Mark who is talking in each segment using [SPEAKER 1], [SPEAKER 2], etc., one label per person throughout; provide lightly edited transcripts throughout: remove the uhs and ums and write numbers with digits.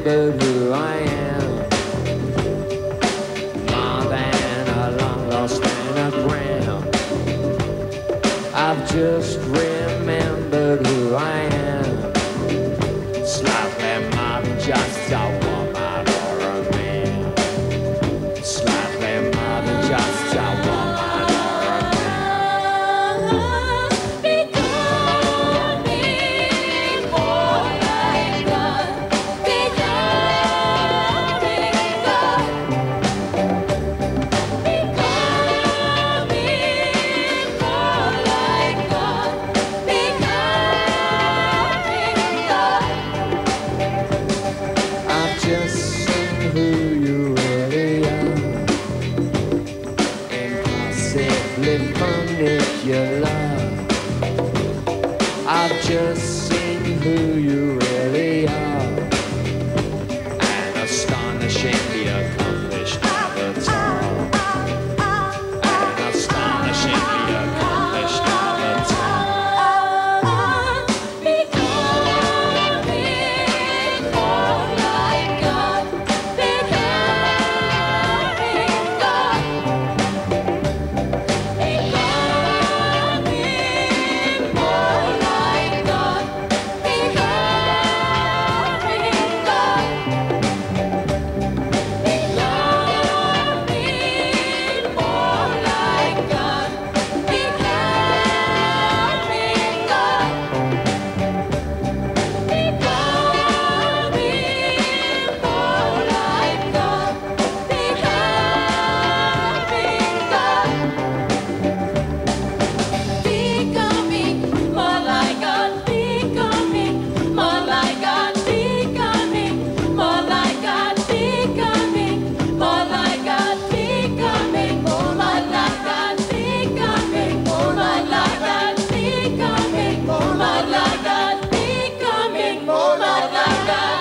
[SPEAKER 1] remembered who I am. More than a long lost anagram. I've just remembered who I am. Slightly more than just a woman or a man. Slightly more than just a woman or a man.
[SPEAKER 2] Becoming more like God. Becoming God. Becoming more like God. Becoming God.
[SPEAKER 1] I've just seen who you really are. Impossibly funicular. I've just seen who you really are. An astonishingly accomplished avatar. An astonishingly accomplished avatar.
[SPEAKER 2] Becoming more like God. Becoming God. Becoming more like God. Becoming God. Becoming more like God. Becoming God. Becoming more like God. Becoming God. Becoming more like God. Becoming more like God. Becoming more like God. Becoming more like God. Becoming more like God. Becoming more like God. Becoming more like God. Becoming more like God.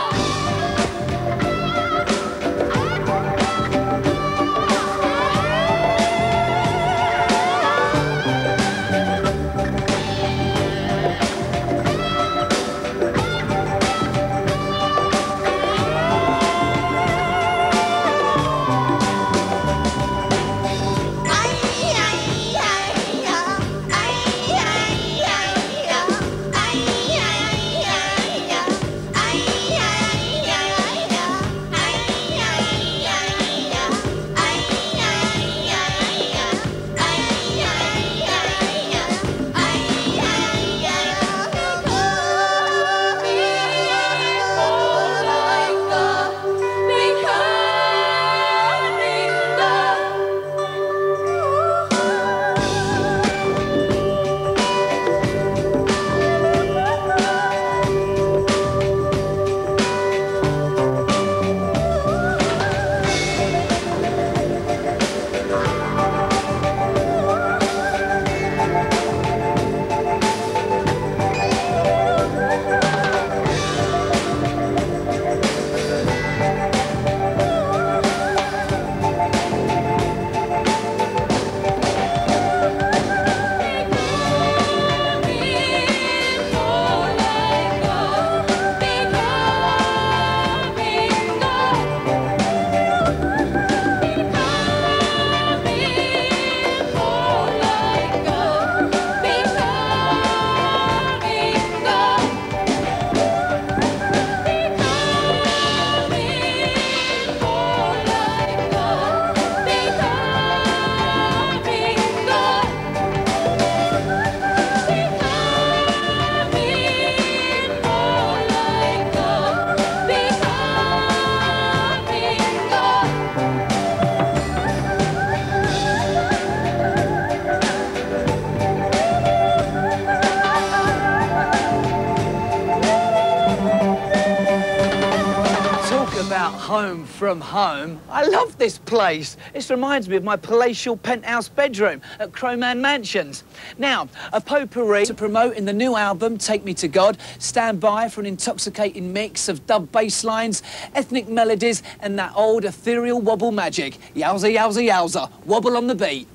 [SPEAKER 3] About home from home. I love this place. This reminds me of my palatial penthouse bedroom at Crowman Mansions. Now, a potpourri to promote in the new album, Take Me to God. Stand by for an intoxicating mix of dub bass lines, ethnic melodies, and that old ethereal wobble magic. Yowza, yowza, yowza. Wobble on the beat.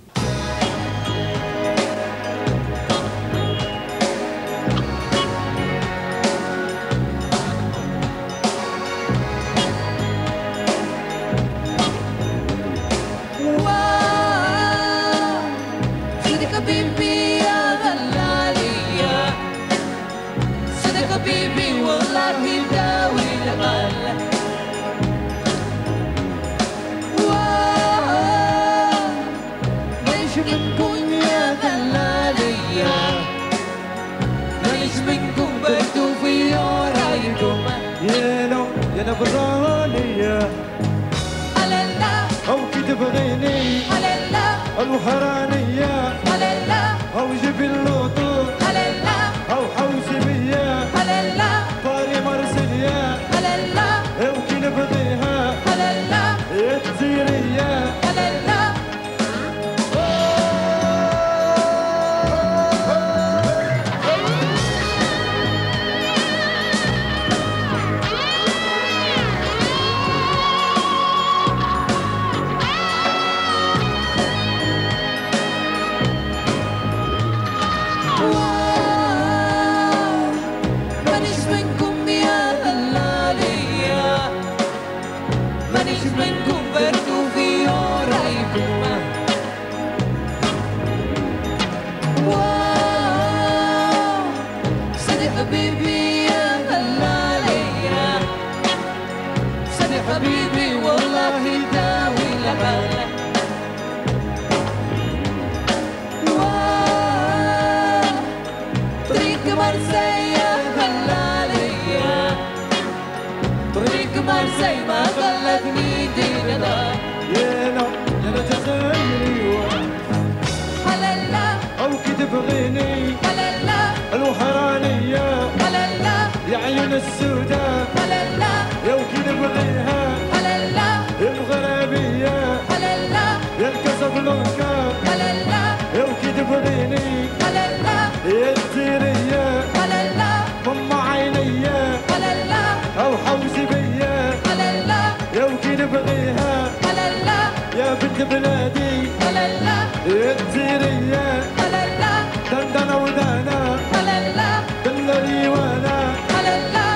[SPEAKER 2] منكم بردوا في رايكم
[SPEAKER 4] يا نبرانية
[SPEAKER 2] هللا
[SPEAKER 4] أو تبغيني
[SPEAKER 2] هللا
[SPEAKER 4] الوحرانية
[SPEAKER 2] هللا
[SPEAKER 4] أو جيب اللوطو
[SPEAKER 2] هللا
[SPEAKER 4] أو حوسبية
[SPEAKER 2] هللا
[SPEAKER 4] طاري مرسلية
[SPEAKER 2] هللا
[SPEAKER 4] أو كي نبغيها
[SPEAKER 2] هللا
[SPEAKER 4] التيرية
[SPEAKER 2] هللا مانيش منكم يا هلالية مانيش منكم بردوا في رايكم سيدي حبيبي يا هلالية سيدي حبيبي والله داوي لبالك طريق مرسي يا هلالية طريق مرسي ما خلتني دين دار
[SPEAKER 4] يا جزائري
[SPEAKER 2] هللا
[SPEAKER 4] أو كي تبغيني
[SPEAKER 2] هللا
[SPEAKER 4] الوحرانية
[SPEAKER 2] هللا
[SPEAKER 4] يا عيون السوداء
[SPEAKER 2] هللا
[SPEAKER 4] يا وكي نبغيها
[SPEAKER 2] هللا
[SPEAKER 4] الغرابية
[SPEAKER 2] هللا
[SPEAKER 4] يا الكازابلانكا
[SPEAKER 2] هللا
[SPEAKER 4] يا وكي تبغيني
[SPEAKER 2] هللا
[SPEAKER 4] يا التيرية
[SPEAKER 2] هللا
[SPEAKER 4] ماما عينية
[SPEAKER 2] هللا
[SPEAKER 4] أو حوزي بيا
[SPEAKER 2] هللا
[SPEAKER 4] يا وكي نبغيها
[SPEAKER 2] هللا
[SPEAKER 4] يا بنت بلادي
[SPEAKER 2] هللا
[SPEAKER 4] يا التيرية
[SPEAKER 2] هللا
[SPEAKER 4] دندنة ودانا
[SPEAKER 2] هللا
[SPEAKER 4] دلري وانا
[SPEAKER 2] هللا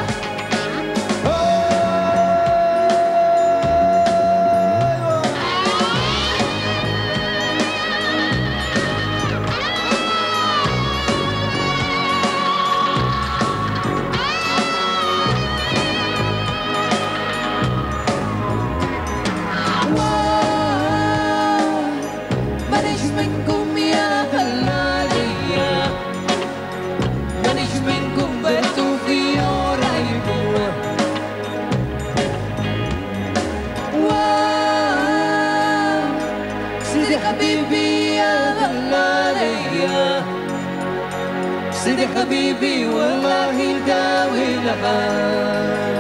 [SPEAKER 2] مانيش منكم يا هلالية مانيش منكم بردوا في رايكم سيدي حبيبي يا هلالية سيدي حبيبي والله داوي لها